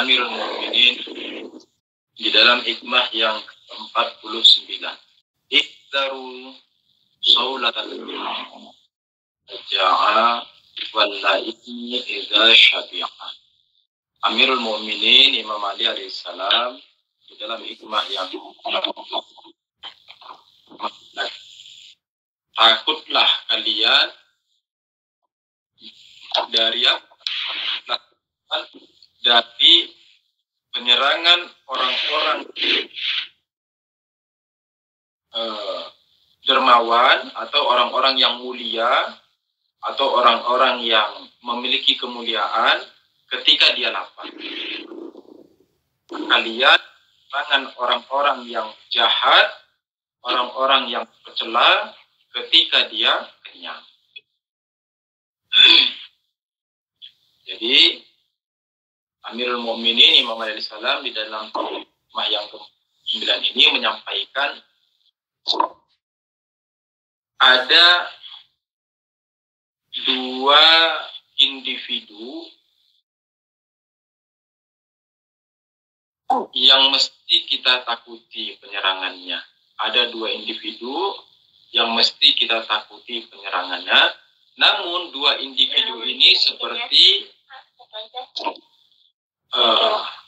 Amirul Mukminin di dalam hikmah yang ke-49. Iqdaru saulatal ja'a wallahi idza syabi'a. Amirul Mukminin Imam Ali alaihissalam di dalam hikmah yang takutlah kalian dari penyerangan orang-orang dermawan atau orang-orang yang mulia atau orang-orang yang memiliki kemuliaan ketika dia lapar. Kalian serangan orang-orang yang jahat, orang-orang yang tercela ketika dia kenyang. Jadi Amirul Mukminin Imam Ali alaihissalam di dalam hikmah yang ke-9 ini menyampaikan ada dua individu yang mesti kita takuti penyerangannya. Ada dua individu yang mesti kita takuti penyerangannya. Namun dua individu ini seperti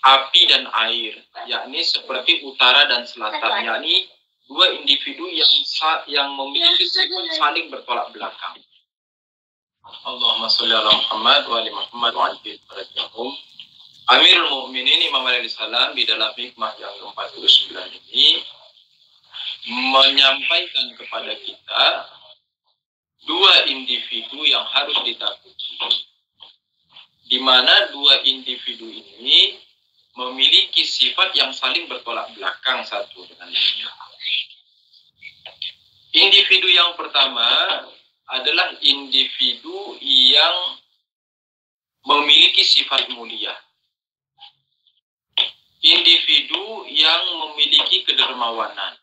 api dan air, yakni seperti utara dan selatan, yakni dua individu yang memiliki sifat saling bertolak belakang. Allahumma sholli ala Muhammad wa ali Muhammad wa ajil barakatuh. Amirul Mukminin Imam Ali alaihissalam di dalam hikmah yang ke-49 ini menyampaikan kepada kita dua individu yang harus ditakuti, di mana dua individu ini memiliki sifat yang saling bertolak belakang satu dengan lainnya. Individu yang pertama adalah individu yang memiliki sifat mulia, individu yang memiliki kedermawanan,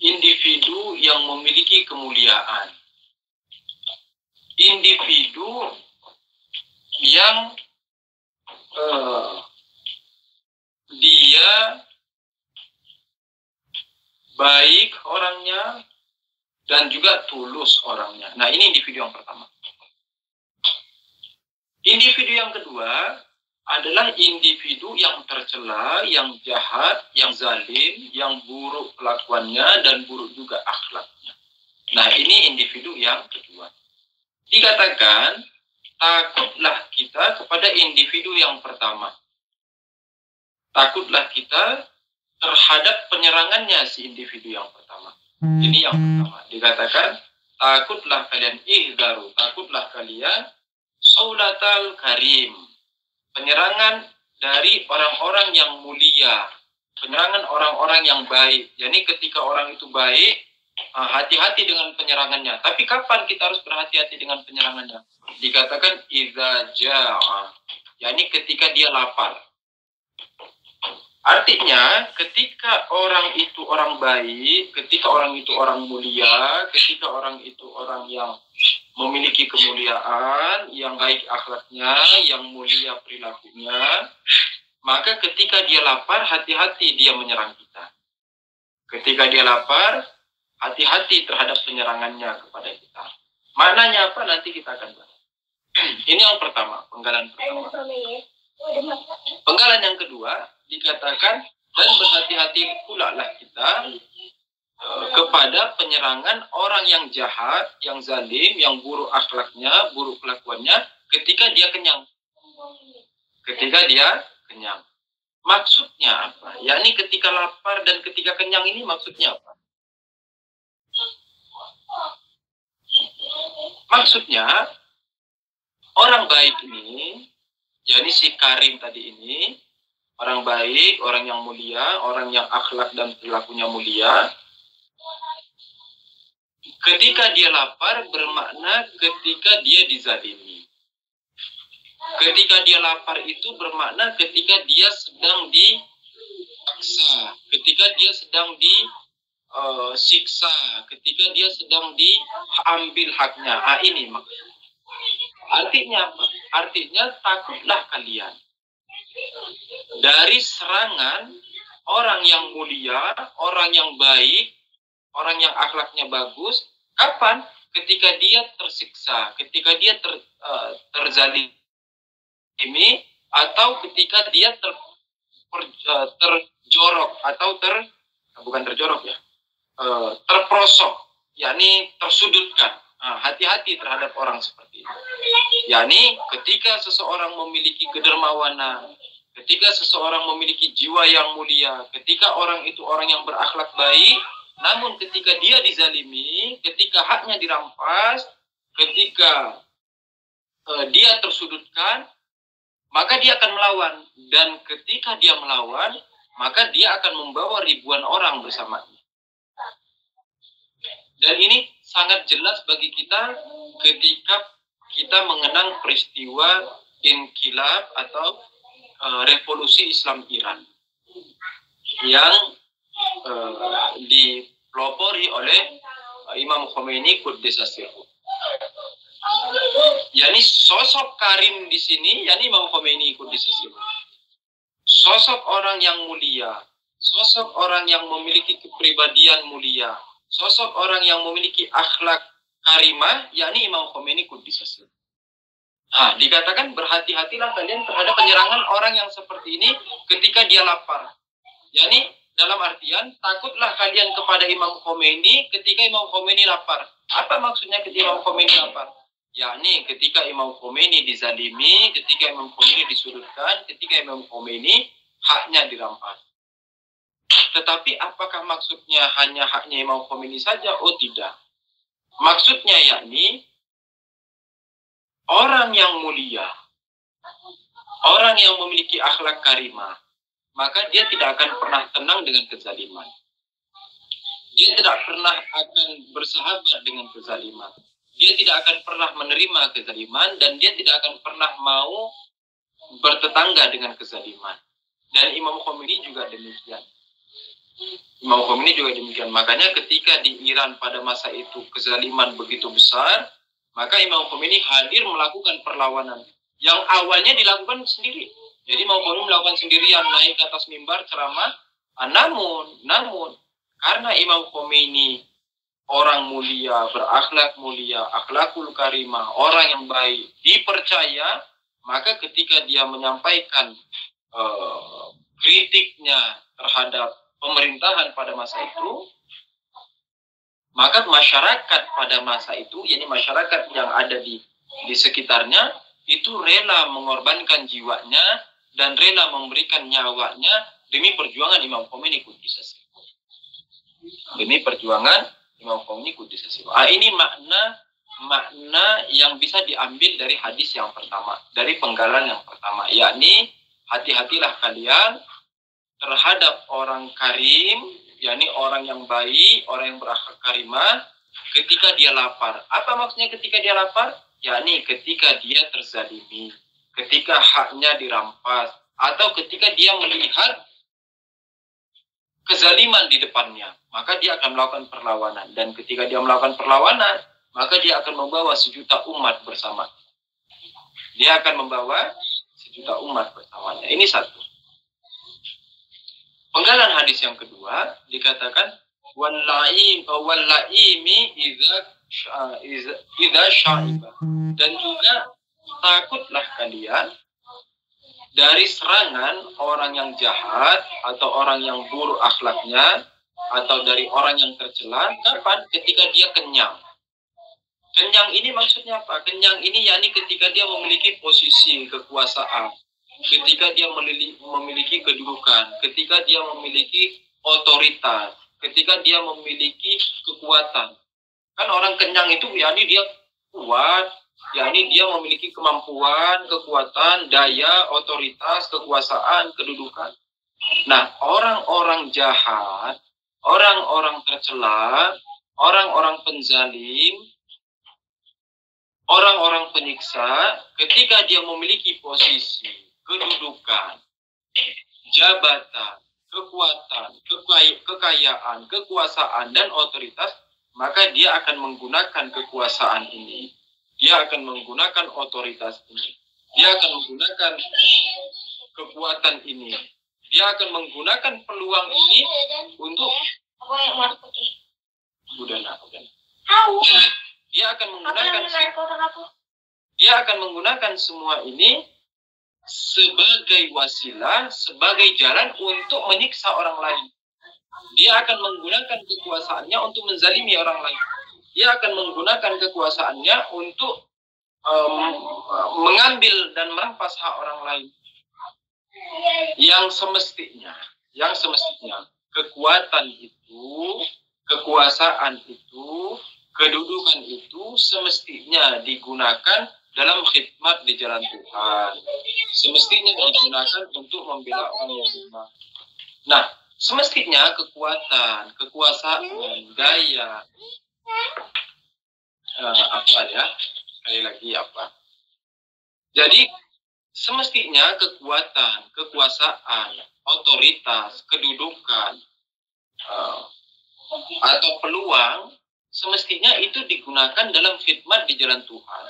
individu yang memiliki kemuliaan, individu yang dia baik orangnya dan juga tulus orangnya. Nah, ini individu yang pertama. Individu yang kedua adalah individu yang tercela, yang jahat, yang zalim, yang buruk kelakuannya dan buruk juga akhlaknya. Nah, ini individu yang kedua. Dikatakan, takutlah kita kepada individu yang pertama. Takutlah kita terhadap penyerangannya si individu yang pertama. Ini yang pertama. Dikatakan, takutlah kalian ihdaru, takutlah kalian saulatal karim. Penyerangan dari orang-orang yang mulia, penyerangan orang-orang yang baik. Jadi ketika orang itu baik, hati-hati dengan penyerangannya. Tapi kapan kita harus berhati-hati dengan penyerangannya? Dikatakan idza jaa, yakni ketika dia lapar. Artinya ketika orang itu orang baik, ketika orang itu orang mulia, ketika orang itu orang yang memiliki kemuliaan, yang baik akhlaknya, yang mulia perilakunya, maka ketika dia lapar, hati-hati dia menyerang kita. Ketika dia lapar, hati-hati terhadap penyerangannya kepada kita. Maknanya apa? Nanti kita akan bahas. Ini yang pertama, penggalan pertama. Penggalan yang kedua, dikatakan, dan berhati-hati pula lah kita kepada penyerangan orang yang jahat, yang zalim, yang buruk akhlaknya, buruk kelakuannya ketika dia kenyang. Ketika dia kenyang. Maksudnya apa? Yakni ketika lapar dan ketika kenyang ini maksudnya apa? Maksudnya orang baik ini, yakni si Karim tadi ini, orang baik, orang yang mulia, orang yang akhlak dan perilakunya mulia, ketika dia lapar bermakna ketika dia dizalimi. Ketika dia lapar itu bermakna ketika dia sedang dipaksa, ketika dia sedang disiksa, ketika dia sedang diambil haknya. Ini maksudnya. Artinya apa? Artinya takutlah kalian. dari serangan orang yang mulia, orang yang baik, orang yang akhlaknya bagus. Kapan? Ketika dia tersiksa, ketika dia terzalimi, atau ketika dia terjorok atau bukan terjorok ya, terprosok, yakni tersudutkan. Hati-hati terhadap orang seperti itu. Yakni ketika seseorang memiliki kedermawanan, ketika seseorang memiliki jiwa yang mulia, ketika orang itu orang yang berakhlak baik, namun ketika dia dizalimi, ketika haknya dirampas, ketika dia tersudutkan, maka dia akan melawan. Dan ketika dia melawan, maka dia akan membawa ribuan orang bersamanya. Dan ini sangat jelas bagi kita ketika kita mengenang peristiwa inkilab atau revolusi Islam Iran yang dipelopori oleh Imam Khomeini Quddisas Sirruh. Yani sosok karim di sini, yani Imam Khomeini Quddisas Sirruh. Sosok orang yang mulia, sosok orang yang memiliki kepribadian mulia, sosok orang yang memiliki akhlak karimah, yakni Imam Khomeini Quddisas Sirruh. Dikatakan berhati-hatilah kalian terhadap penyerangan orang yang seperti ini ketika dia lapar. Yani dalam artian takutlah kalian kepada Imam Khomeini ketika Imam Khomeini lapar. Apa maksudnya ketika Imam Khomeini lapar? Yakni ketika Imam Khomeini dizalimi, ketika Imam Khomeini disudutkan, ketika Imam Khomeini haknya dirampas. Tetapi apakah maksudnya hanya haknya Imam Khomeini saja? Oh tidak. Maksudnya yakni orang yang mulia, orang yang memiliki akhlak karimah, maka dia tidak akan pernah tenang dengan kezaliman. Dia tidak pernah akan bersahabat dengan kezaliman. Dia tidak akan pernah menerima kezaliman dan dia tidak akan pernah mau bertetangga dengan kezaliman. Dan Imam Khomeini juga demikian. Imam Khomeini juga demikian. Makanya ketika di Iran pada masa itu kezaliman begitu besar, maka Imam Khomeini hadir melakukan perlawanan yang awalnya dilakukan sendiri. Jadi Imam Khomeini melakukan sendirian, naik ke atas mimbar ceramah. Namun karena Imam Khomeini orang mulia, berakhlak mulia, akhlakul karimah, orang yang baik, dipercaya, maka ketika dia menyampaikan kritiknya terhadap pemerintahan pada masa itu, maka masyarakat pada masa itu, yakni masyarakat yang ada di sekitarnya, itu rela mengorbankan jiwanya dan rela memberikan nyawanya demi perjuangan Imam Khomeini Quddisas Sirruh. Demi perjuangan Imam Khomeini Quddisas Sirruh. Ini makna yang bisa diambil dari hadis yang pertama, dari penggalan yang pertama, yakni hati-hatilah kalian terhadap orang karim, yakni orang yang baik, orang yang berakhlak karimah, ketika dia lapar. Apa maksudnya ketika dia lapar? Yakni ketika dia terzalimi, ketika haknya dirampas, atau ketika dia melihat kezaliman di depannya, maka dia akan melakukan perlawanan. Dan ketika dia melakukan perlawanan, maka dia akan membawa sejuta umat bersama. Dia akan membawa sejuta umat bersamanya. Ini satu. Penggalan hadis yang kedua dikatakan wallaimi idza syaiba, dan juga takutlah kalian dari serangan orang yang jahat atau orang yang buruk akhlaknya atau dari orang yang tercela. Kapan? Ketika dia kenyang. Kenyang ini maksudnya apa? Kenyang ini yakni ketika dia memiliki posisi kekuasaan, ketika dia memiliki kedudukan, ketika dia memiliki otoritas, ketika dia memiliki kekuatan. Kan orang kenyang itu yakni dia kuat, yakni dia memiliki kemampuan, kekuatan, daya, otoritas, kekuasaan, kedudukan. Nah, orang-orang jahat, orang-orang tercela, orang-orang penzalim, orang-orang penyiksa, ketika dia memiliki posisi, kedudukan, jabatan, kekuatan, kekayaan, kekuasaan, dan otoritas, maka dia akan menggunakan kekuasaan ini. Dia akan menggunakan otoritas ini. Dia akan menggunakan kekuatan ini. Dia akan menggunakan peluang ini untuk dia akan menggunakan semua ini sebagai wasilah, sebagai jalan untuk menyiksa orang lain. Dia akan menggunakan kekuasaannya untuk menzalimi orang lain. Dia akan menggunakan kekuasaannya untuk mengambil dan merampas hak orang lain. Yang semestinya kekuatan itu, kekuasaan itu, kedudukan itu semestinya digunakan dalam khidmat di jalan Tuhan. Semestinya digunakan untuk membela orang yang lemah. Nah, semestinya kekuatan, kekuasaan, daya, sekali lagi apa? Jadi semestinya kekuatan, kekuasaan, otoritas, kedudukan, atau peluang, semestinya itu digunakan dalam khidmat di jalan Tuhan.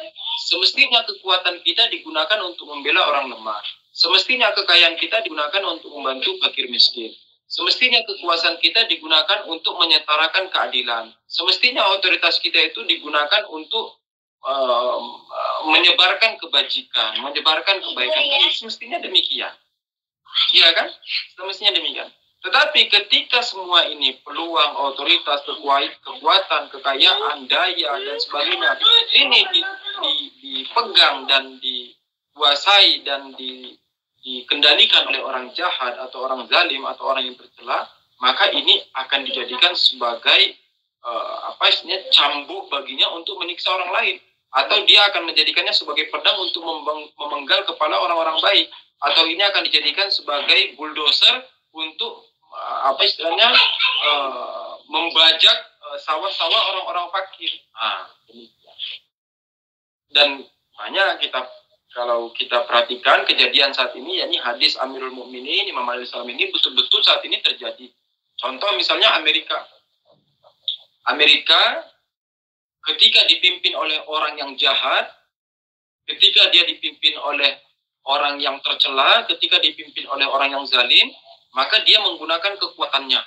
Semestinya kekuatan kita digunakan untuk membela orang lemah. Semestinya kekayaan kita digunakan untuk membantu fakir miskin. Semestinya kekuasaan kita digunakan untuk menyetarakan keadilan. Semestinya otoritas kita itu digunakan untuk menyebarkan kebajikan, menyebarkan kebaikan. Semestinya demikian. Iya kan? Semestinya demikian. Tetapi ketika semua ini peluang, otoritas, kekuatan, kekayaan, daya, dan sebagainya ini dipegang dan dikuasai dan dikendalikan oleh orang jahat atau orang zalim atau orang yang tercela, maka ini akan dijadikan sebagai cambuk baginya untuk menyiksa orang lain, atau dia akan menjadikannya sebagai pedang untuk memenggal kepala orang-orang baik, atau ini akan dijadikan sebagai bulldozer untuk membajak sawah-sawah orang-orang fakir. Dan banyak kalau kita perhatikan kejadian saat ini, yakni hadis Amirul Mukminin Imam Ali Salam ini betul-betul saat ini terjadi. Contoh misalnya Amerika ketika dipimpin oleh orang yang jahat, ketika dia dipimpin oleh orang yang tercela, ketika dipimpin oleh orang yang zalim, maka dia menggunakan kekuatannya,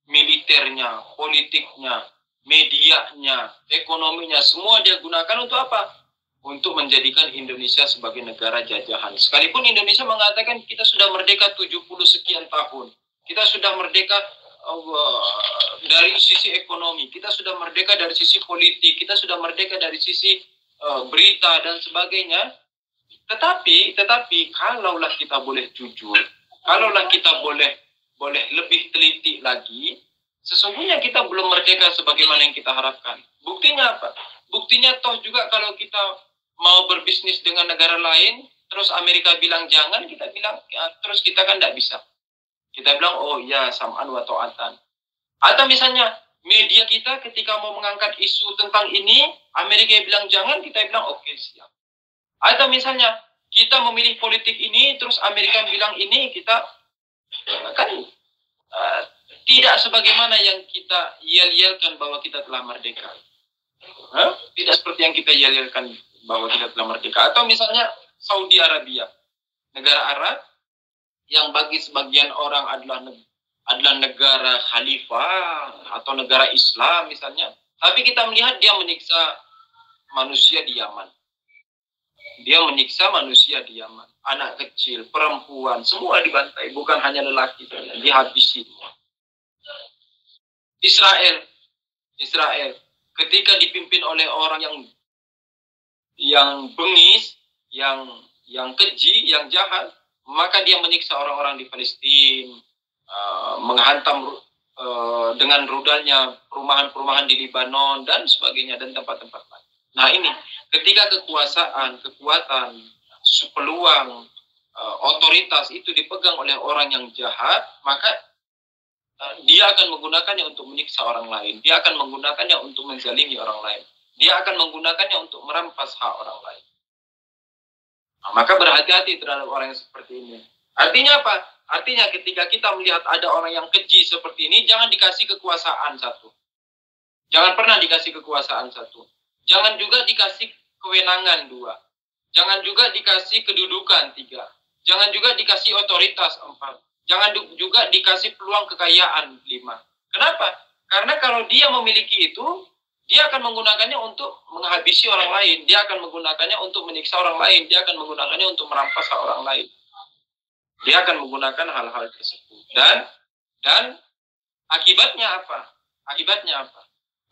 militernya, politiknya, medianya, ekonominya, semua dia gunakan untuk apa? Untuk menjadikan Indonesia sebagai negara jajahan. Sekalipun Indonesia mengatakan kita sudah merdeka 70 sekian tahun, kita sudah merdeka dari sisi ekonomi, kita sudah merdeka dari sisi politik, kita sudah merdeka dari sisi berita dan sebagainya. Tetapi kalaulah kita boleh jujur, kalaulah kita boleh lebih teliti lagi, sesungguhnya kita belum merdeka sebagaimana yang kita harapkan. Buktinya apa? Buktinya toh juga kalau kita mau berbisnis dengan negara lain, terus Amerika bilang jangan, kita bilang ya, terus kita kan tidak bisa. Kita bilang oh ya sam'an wa ta'atan. Atau misalnya media kita ketika mau mengangkat isu tentang ini, Amerika bilang jangan, kita bilang oke, siap. Atau misalnya kita memilih politik ini, terus Amerika bilang ini, kita kan tidak sebagaimana yang kita yel-yelkan bahwa kita telah merdeka. Tidak seperti yang kita yel-yelkan bahwa kita telah merdeka. Atau misalnya Saudi Arabia, negara Arab yang bagi sebagian orang adalah negara khalifah atau negara Islam misalnya, tapi kita melihat dia menyiksa manusia di Yaman. Dia menyiksa manusia di Yaman. Anak kecil, perempuan, semua dibantai. Bukan hanya lelaki, dihabisi. Israel, ketika dipimpin oleh orang yang bengis, yang keji, yang jahat, maka dia menyiksa orang-orang di Palestina, menghantam dengan rudalnya perumahan-perumahan di Libanon dan sebagainya dan tempat-tempat lain. Nah ini, ketika kekuasaan, kekuatan, peluang, otoritas itu dipegang oleh orang yang jahat, maka dia akan menggunakannya untuk menyiksa orang lain. Dia akan menggunakannya untuk menzalimi orang lain. Dia akan menggunakannya untuk merampas hak orang lain. Nah, maka berhati-hati terhadap orang yang seperti ini. Artinya apa? Artinya ketika kita melihat ada orang yang keji seperti ini, jangan dikasih kekuasaan satu. Jangan pernah dikasih kekuasaan satu. Jangan juga dikasih kewenangan dua. Jangan juga dikasih kedudukan tiga. Jangan juga dikasih otoritas 4. Jangan juga dikasih peluang kekayaan 5. Kenapa? Karena kalau dia memiliki itu, dia akan menggunakannya untuk menghabisi orang lain. Dia akan menggunakannya untuk menyiksa orang lain. Dia akan menggunakannya untuk merampas orang lain. Dia akan menggunakan hal-hal tersebut. Dan akibatnya apa? Akibatnya apa?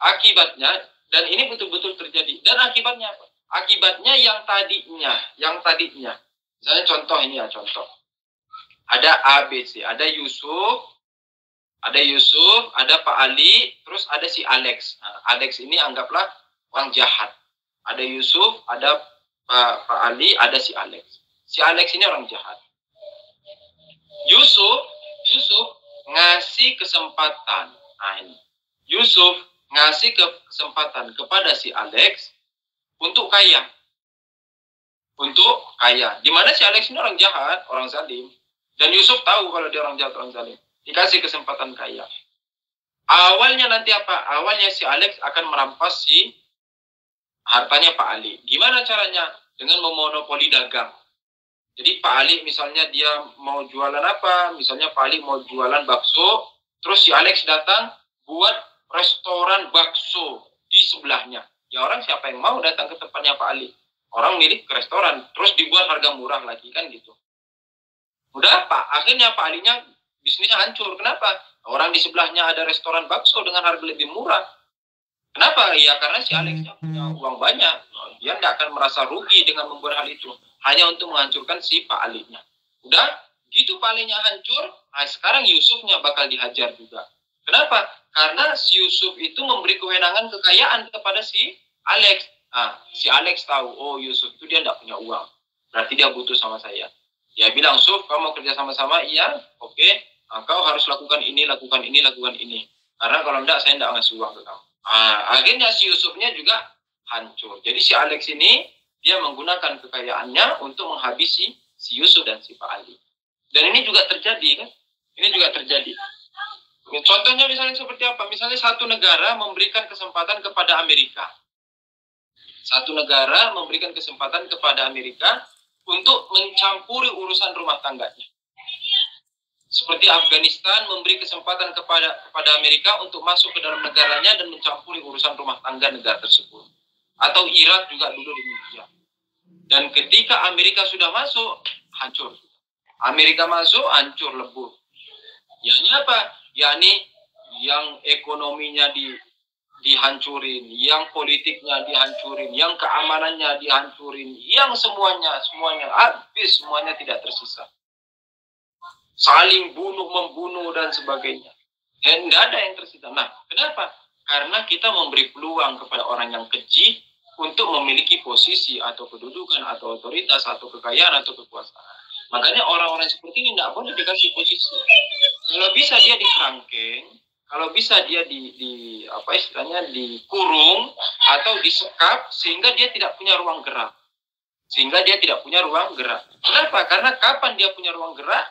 Akibatnya, dan ini betul-betul terjadi. Dan akibatnya apa? Akibatnya yang tadinya. Misalnya contoh ini ya, contoh. Ada ABC, ada Yusuf, ada Pak Ali, terus ada si Alex. Nah, Alex ini anggaplah orang jahat. Ada Yusuf, ada Pak Ali, ada si Alex. Si Alex ini orang jahat. Yusuf ngasih kesempatan. Nah, ini. Yusuf ngasih kesempatan kepada si Alex untuk kaya. Di mana si Alex ini orang jahat, orang zalim. Dan Yusuf tahu kalau dia orang jahat, orang zalim. Dikasih kesempatan kaya. Awalnya nanti apa? Awalnya si Alex akan merampas si hartanya Pak Ali. Gimana caranya? Dengan memonopoli dagang. Jadi Pak Ali misalnya dia mau jualan apa? Misalnya Pak Ali mau jualan bakso. Terus si Alex datang buat restoran bakso di sebelahnya. Ya orang siapa yang mau datang ke tempatnya Pak Ali? Orang milik ke restoran. Terus dibuat harga murah lagi kan gitu. Udah Pak, akhirnya Pak Alinya bisnisnya hancur. Kenapa? Orang di sebelahnya ada restoran bakso dengan harga lebih murah. Kenapa? Ya karena si Alexnya punya uang banyak. Dia tidak akan merasa rugi dengan membuat hal itu. Hanya untuk menghancurkan si Pak Alinya. Udah, gitu Pak Alinya hancur. Nah, sekarang Yusufnya bakal dihajar juga. Kenapa? Karena si Yusuf itu memberi kewenangan kekayaan kepada si Alex. Nah, si Alex tahu, oh Yusuf itu dia tidak punya uang. Berarti dia butuh sama saya. Dia bilang, Yusuf, kamu mau kerja sama-sama? Iya, oke. Nah, kau harus lakukan ini. Karena kalau tidak, saya tidak ngasih uang ke kamu. Nah, akhirnya si Yusufnya juga hancur. Jadi si Alex ini, dia menggunakan kekayaannya untuk menghabisi si Yusuf dan si Pak Ali. Dan ini juga terjadi, kan? Ini juga terjadi. Contohnya misalnya seperti apa? Misalnya satu negara memberikan kesempatan kepada Amerika. Satu negara memberikan kesempatan kepada Amerika untuk mencampuri urusan rumah tangganya. Seperti Afghanistan memberi kesempatan kepada Amerika untuk masuk ke dalam negaranya dan mencampuri urusan rumah tangga negara tersebut. Atau Irak juga dulu demikian. Dan ketika Amerika sudah masuk, hancur. Amerika masuk, hancur, lebur. Yani apa? Yani yang ekonominya dihancurin, yang politiknya dihancurin, yang keamanannya dihancurin, yang semuanya habis, semuanya tidak tersisa. Saling membunuh dan sebagainya. Dan tidak ada yang tersisa. Nah, kenapa? Karena kita memberi peluang kepada orang yang keji untuk memiliki posisi atau kedudukan atau otoritas atau kekayaan atau kekuasaan. Makanya orang-orang seperti ini tidak boleh dikasih posisi. Kalau bisa dia dikerangkeng, kalau bisa dia dikurung atau disekap sehingga dia tidak punya ruang gerak. Kenapa? Karena kapan dia punya ruang gerak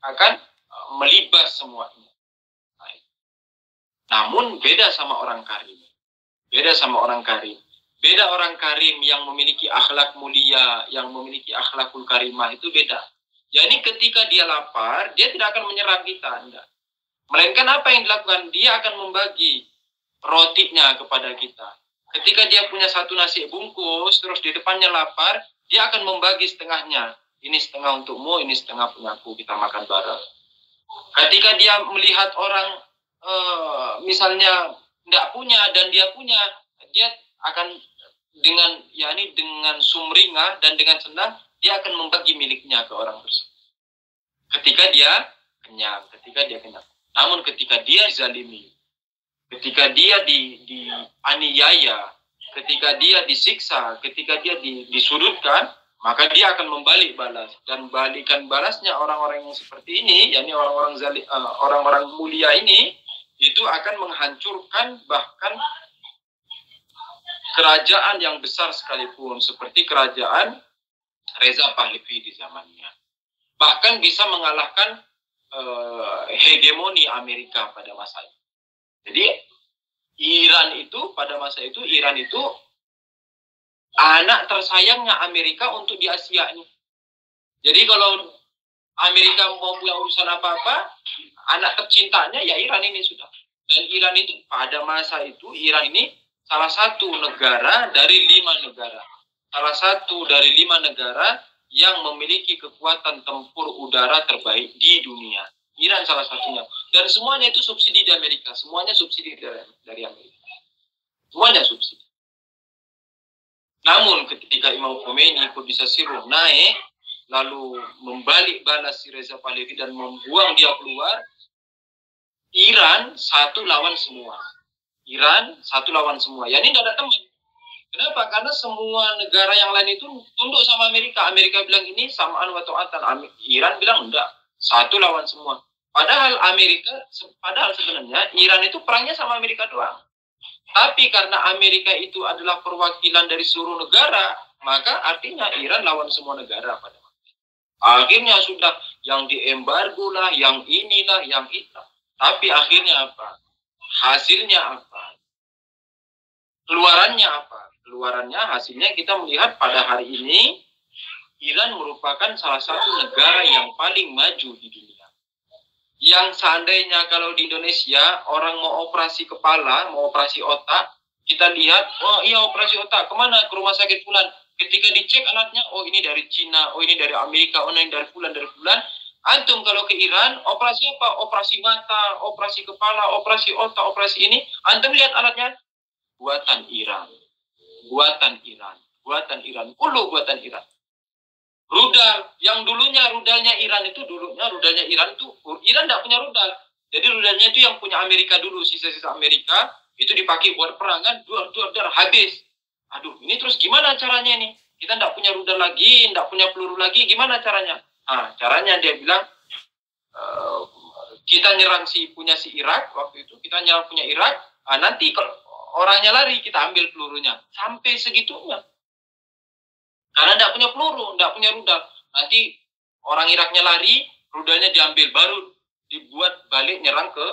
akan melibas semuanya. Namun beda sama orang karim. Beda orang karim yang memiliki akhlak mulia, yang memiliki akhlakul karimah itu beda. Jadi ketika dia lapar, dia tidak akan menyerang kita. Enggak. Melainkan apa yang dilakukan? Dia akan membagi rotinya kepada kita. Ketika dia punya satu nasi bungkus, terus di depannya lapar, dia akan membagi setengahnya. Ini setengah untukmu, ini setengah punyaku, kita makan bareng. Ketika dia melihat orang misalnya tidak punya dan dia punya, dia akan dengan sumringah dan dengan senang dia akan membagi miliknya ke orang tersebut. Ketika dia kenyang. Namun ketika dia zalimi, ketika dia dianiaya, ketika dia disiksa, ketika dia disudutkan, maka dia akan membalik balas. Dan balikan balasnya orang-orang yang seperti ini, yakni orang-orang mulia ini, itu akan menghancurkan bahkan kerajaan yang besar sekalipun, seperti kerajaan Reza Pahlavi di zamannya. Bahkan bisa mengalahkan hegemoni Amerika pada masa itu. Jadi pada masa itu Iran itu anak tersayangnya Amerika untuk di Asia ini. Jadi kalau Amerika mau punya urusan apa-apa, anak tercintanya ya Iran ini sudah. Dan Iran itu pada masa itu, Iran ini salah satu negara dari 5 negara. Salah satu dari 5 negara yang memiliki kekuatan tempur udara terbaik di dunia. Iran salah satunya. Dan semuanya itu subsidi di Amerika. Semuanya subsidi dari Amerika. Semuanya subsidi. Namun ketika Imam Khomeini ikut bisa sirup naik, lalu membalik balas si Reza Pahlavi dan membuang dia keluar, Iran satu lawan semua. Iran satu lawan semua. Ya ini tidak ada teman. Kenapa? Karena semua negara yang lain itu tunduk sama Amerika. Amerika bilang ini samaan wa ta'atan. Iran bilang enggak. Satu lawan semua. Padahal sebenarnya Iran itu perangnya sama Amerika doang. Tapi karena Amerika itu adalah perwakilan dari seluruh negara, maka artinya Iran lawan semua negara pada akhirnya sudah yang diembargo lah, yang inilah, yang itu. Tapi akhirnya apa? Hasilnya apa? Keluarannya apa? Keluarannya hasilnya kita melihat pada hari ini Iran merupakan salah satu negara yang paling maju di dunia. Yang seandainya kalau di Indonesia orang mau operasi kepala, mau operasi otak, kita lihat, oh iya operasi otak, kemana? Ke rumah sakit Fulan. Ketika dicek alatnya, oh ini dari Cina, oh ini dari Amerika, oh ini dari Fulan, dari Fulan. Antum kalau ke Iran, operasi apa? Operasi mata, operasi kepala, operasi otak, operasi ini. Antum lihat alatnya, buatan Iran. Buatan Iran. Buatan Iran. Ulu buatan Iran. Rudal, yang dulunya rudalnya Iran itu, Iran tidak punya rudal. Jadi rudalnya itu yang punya Amerika dulu, sisa-sisa Amerika, itu dipakai buat perangan, habis. Aduh, ini terus gimana caranya nih? Kita tidak punya rudal lagi, tidak punya peluru lagi, gimana caranya? Caranya dia bilang, kita nyerang si Irak, waktu itu kita nyerang punya Irak, nanti kalau orangnya lari, kita ambil pelurunya. Sampai segitunya. Karena tidak punya peluru, tidak punya rudal. Nanti orang Iraknya lari, rudalnya diambil, baru dibuat balik nyerang ke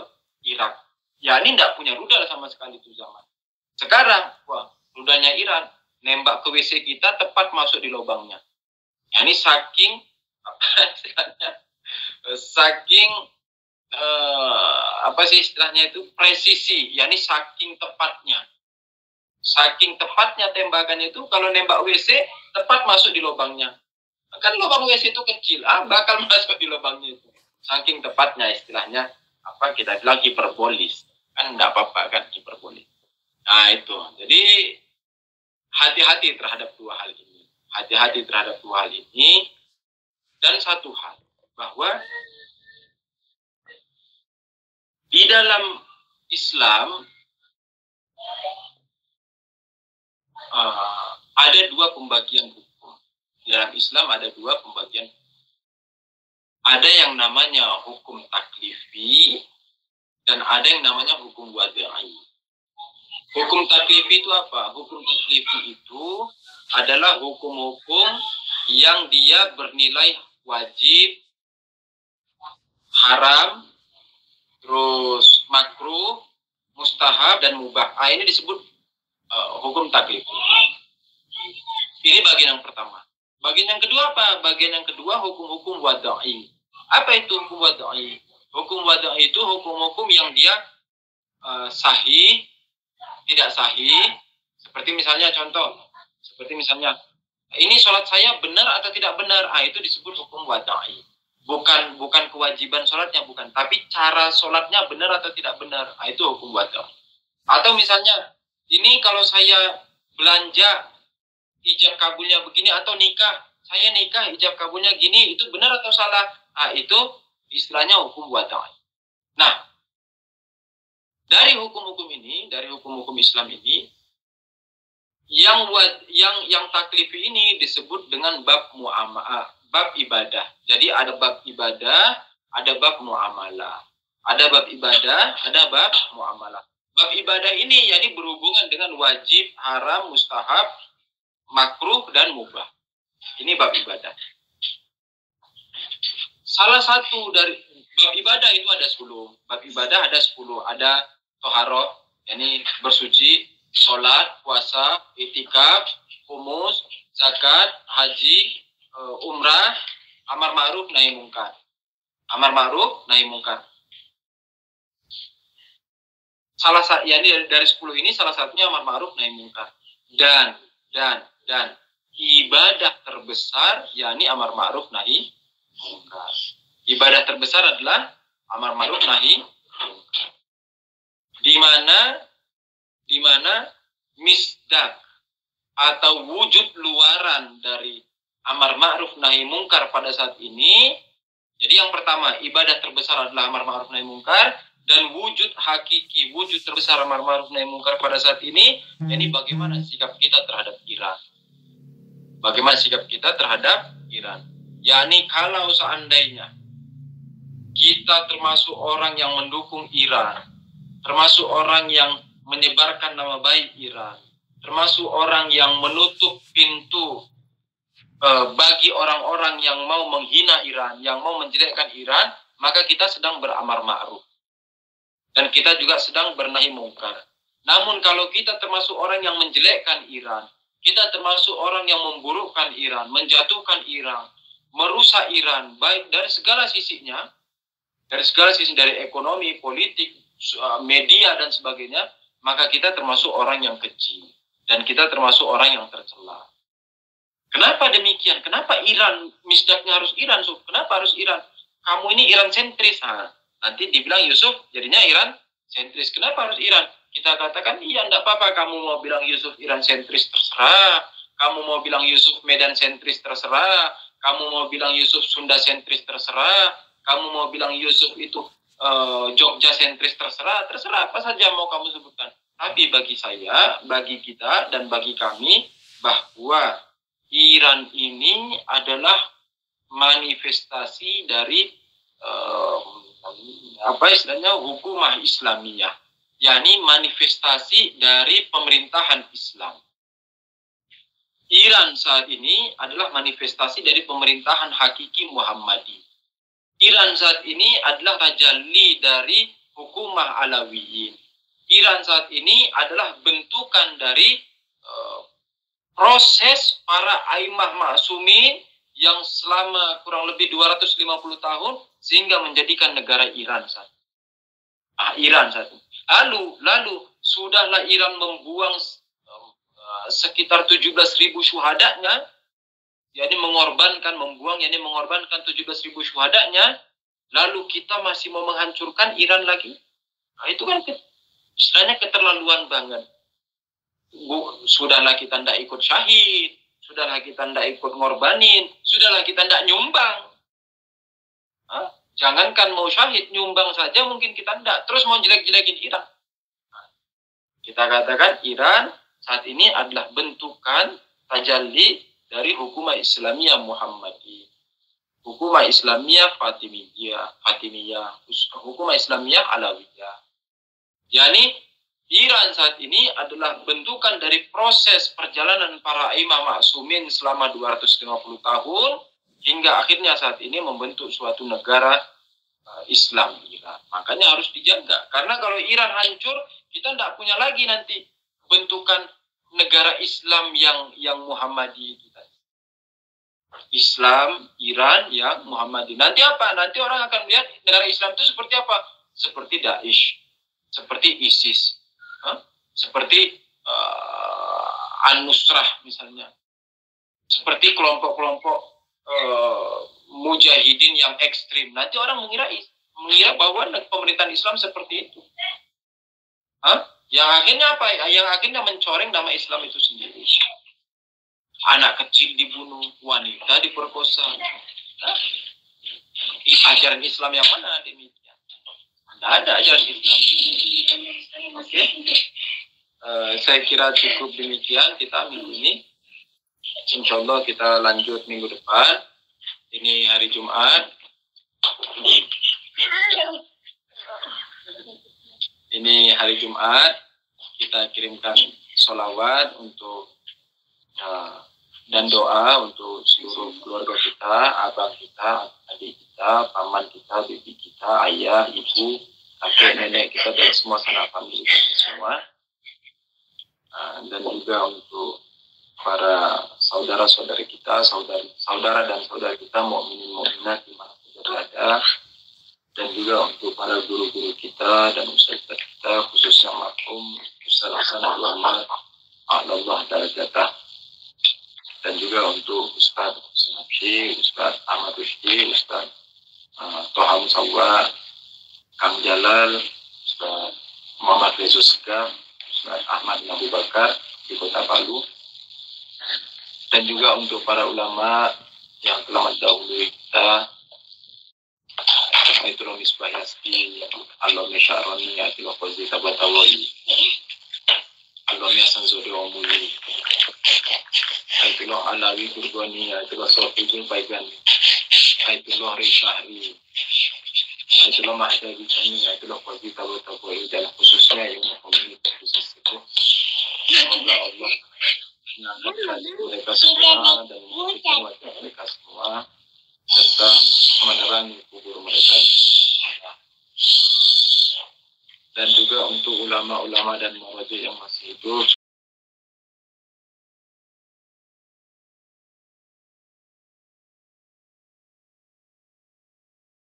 Irak. Ya ini tidak punya rudal sama sekali itu zaman. Sekarang, wah, rudalnya Iran, nembak ke WC kita tepat masuk di lubangnya. Ya ini saking apa sih istilahnya itu, presisi, ya ini saking tepatnya. Saking tepatnya tembakannya itu, kalau nembak WC tepat masuk di lubangnya. Kan lubang WC itu kecil, bakal masuk di lubangnya itu. Saking tepatnya istilahnya, apa kita bilang hiperbolis. Kan enggak apa-apa kan hiperbolis. Nah itu, jadi hati-hati terhadap dua hal ini. Hati-hati terhadap dua hal ini. Dan satu hal, bahwa di dalam Islam ada dua pembagian hukum. Di dalam Islam ada dua pembagian. Ada yang namanya hukum taklifi dan ada yang namanya hukum wadai. Hukum taklifi itu apa? Hukum taklifi itu adalah hukum-hukum yang dia bernilai wajib, haram, terus makruh, mustahab, dan mubah. Ini disebut hukum taklif. Ini bagian yang pertama. Bagian yang kedua apa? Bagian yang kedua hukum-hukum wadai. Apa itu hukum wadai? Hukum wadai itu hukum-hukum yang dia sahih, tidak sahih. Seperti misalnya ini sholat saya benar atau tidak benar? Itu disebut hukum wadai. Bukan kewajiban sholatnya, bukan. Tapi cara sholatnya benar atau tidak benar? Itu hukum wadai. Atau misalnya, ini kalau saya belanja ijab kabulnya begini, atau nikah, saya nikah ijab kabulnya gini, itu benar atau salah? Itu istilahnya hukum wadai. Nah, dari hukum-hukum ini, dari hukum-hukum Islam ini, yang taklifi ini disebut dengan bab muamalah, bab ibadah. Jadi ada bab ibadah, ada bab muamalah. Ada bab ibadah, ada bab muamalah. Bab ibadah ini yakni berhubungan dengan wajib, haram, mustahab, makruh, dan mubah. Ini bab ibadah. Salah satu dari bab ibadah itu ada 10. Bab ibadah ada 10. Ada toharoh, yakni bersuci, sholat, puasa, itikaf, humus, zakat, haji, umrah, Amar ma'ruf nahi mungkar. Amar ma'ruf nahi mungkar. Salah satu, yani dari 10 ini salah satunya amar ma'ruf nahi mungkar. Dan ibadah terbesar yakni amar ma'ruf nahi mungkar. Ibadah terbesar adalah amar ma'ruf nahi mungkar. Di mana misdak atau wujud luaran dari amar ma'ruf nahi mungkar pada saat ini. Jadi yang pertama, ibadah terbesar adalah amar ma'ruf nahi mungkar, dan wujud hakiki, wujud terbesar amar ma'ruf nahi mungkar pada saat ini, ini bagaimana sikap kita terhadap Iran. Bagaimana sikap kita terhadap Iran. Yakni kalau seandainya kita termasuk orang yang mendukung Iran, termasuk orang yang menyebarkan nama baik Iran, termasuk orang yang menutup pintu bagi orang-orang yang mau menghina Iran, yang mau menjelekkan Iran, maka kita sedang beramar ma'ruf. Dan kita juga sedang bernahi mungkar. Namun kalau kita termasuk orang yang menjelekkan Iran, kita termasuk orang yang memburukkan Iran, menjatuhkan Iran, merusak Iran, baik dari segala sisinya, dari ekonomi, politik, media, dan sebagainya, maka kita termasuk orang yang keji. Dan kita termasuk orang yang tercela. Kenapa demikian? Kenapa Iran, misdaknya harus Iran? Kenapa harus Iran? Kamu ini Iran sentris. Nanti dibilang Yusuf, jadinya Iran sentris. Kenapa harus Iran? Kita katakan, iya, enggak apa-apa. Kamu mau bilang Yusuf Iran sentris, terserah. Kamu mau bilang Yusuf Medan sentris, terserah. Kamu mau bilang Yusuf Sunda sentris, terserah. Kamu mau bilang Yusuf itu Jogja sentris, terserah. Terserah apa saja mau kamu sebutkan. Tapi bagi saya, bagi kita, dan bagi kami, bahwa Iran ini adalah manifestasi dari hukumah Islamiyah, yakni manifestasi dari pemerintahan Islam. Iran saat ini adalah manifestasi dari pemerintahan hakiki Muhammadi. Iran saat ini adalah tajalli dari hukumah Alawiyin. Iran saat ini adalah bentukan dari proses para aimah ma'sumin yang selama kurang lebih 250 tahun sehingga menjadikan negara Iran saat ini. Iran saat ini. Lalu sudahlah Iran membuang sekitar 17.000 syuhadanya, yakni mengorbankan 17.000 syuhadanya, lalu kita masih mau menghancurkan Iran lagi. Itu kan istilahnya keterlaluan banget. Sudahlah kita tidak ikut syahid, sudahlah kita tidak ikut ngorbanin, sudahlah kita tidak nyumbang. Jangankan mau syahid, nyumbang saja mungkin kita tidak. Terus mau jelek-jelekin Iran. Kita katakan Iran saat ini adalah bentukan tajalli dari hukumah Islamiyah Muhammadi, hukumah Islamiyah Fatimiyah, hukumah Islamiyah Alawiyah. Yani Iran saat ini adalah bentukan dari proses perjalanan para imam ma'sumin selama 250 tahun hingga akhirnya saat ini membentuk suatu negara Islam Iran. Makanya harus dijaga. Karena kalau Iran hancur, kita tidak punya lagi nanti bentukan negara Islam yang Muhammadi itu. Islam Iran yang Muhammadi. Nanti apa? Nanti orang akan melihat negara Islam itu seperti apa? Seperti Daesh, seperti ISIS. Seperti An-Nusrah misalnya, seperti kelompok-kelompok mujahidin yang ekstrim. Nanti orang mengira bahwa pemerintahan Islam seperti itu. Yang akhirnya apa? Yang akhirnya mencoreng nama Islam itu sendiri. Anak kecil dibunuh, wanita diperkosa. Ajaran Islam yang mana demikian? Tidak ada ajaran Islam. Oke. Saya kira cukup demikian kita minggu ini. Insya Allah kita lanjut minggu depan. Ini hari Jumat. Ini hari Jumat. Kita kirimkan sholawat untuk dan doa untuk seluruh keluarga kita, abang kita, adik kita, paman kita, bibi kita, ayah, ibu, kakek, nenek kita, dan semua sanak famili kita semua. Dan juga untuk para saudara-saudari kita, saudara dan saudara kita mukminin mukminat di mana saja berada, dan juga untuk para guru-guru kita dan ustaz kita, khususnya marhum Ustaz Hasan Muhammad Allah darajatah, dan juga untuk Ustaz Husain Habsyi, Ustaz Ahmad Rusdi, Ustaz Toha Musawwa, Kang Jalal, Ustaz Muhammad Rezo Segaf, Ustaz Ahmad Abu Bakar di Kota Palu, dan juga untuk para ulama yang telah mendahului kita, Aitul Misbah Yasti, Alami Syaroni, Aitul Fazi Tabatawai, Alami Hasan Zodi Wamuli, Aitul Alawi Turbani, Aitul Sofi Turbaigan, Aitul Ri Syahri, Aitul Mahdi Bicani, Aitul Fazi Tabatawai, dan khususnya yang komunitas khusus itu. Semoga Allah mengangkat mereka semua dan memberikan wajah mereka semua, serta menerangi kubur mereka di surga. Dan juga untuk ulama-ulama dan muraji yang masih hidup,